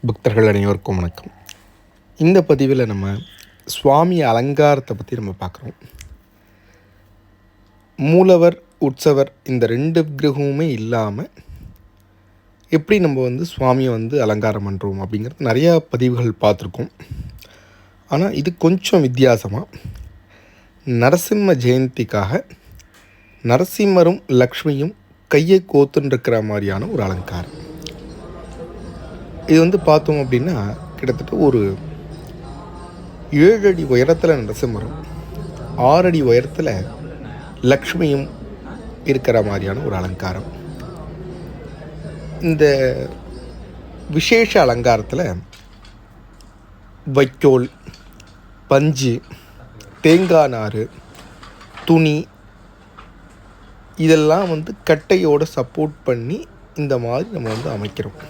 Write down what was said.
பக்தர்கள் அனைவருக்கும் வணக்கம். இந்த பதிவில் நம்ம சுவாமி அலங்காரத்தை பற்றி நம்ம பார்க்குறோம். மூலவர், உற்சவர் இந்த 2 விக்கிரகமுமே இல்லாமல் எப்படி நம்ம சுவாமியை அலங்காரம் பண்ணுறோம் அப்படிங்கிறது நிறையா பதிவுகள் பார்த்துருக்கோம். ஆனால் இது கொஞ்சம் வித்தியாசமாக நரசிம்ம ஜெயந்திக்காக நரசிம்மரும் லக்ஷ்மியும் கையை கோத்துன்னு இருக்கிற மாதிரியான ஒரு அலங்காரம். இது பார்த்தோம் அப்படின்னா கிட்டத்தட்ட ஒரு 7 அடி உயரத்தில் நரசிம்மரும் 6 அடி உயரத்தில் லக்ஷ்மியும் இருக்கிற மாதிரியான ஒரு அலங்காரம். இந்த விசேஷ அலங்காரத்தில் வைக்கோல், பஞ்சு, தேங்காய் நார், துணி இதெல்லாம் கட்டையோடு சப்போர்ட் பண்ணி இந்த மாதிரி நம்ம அமைக்கிறோம்.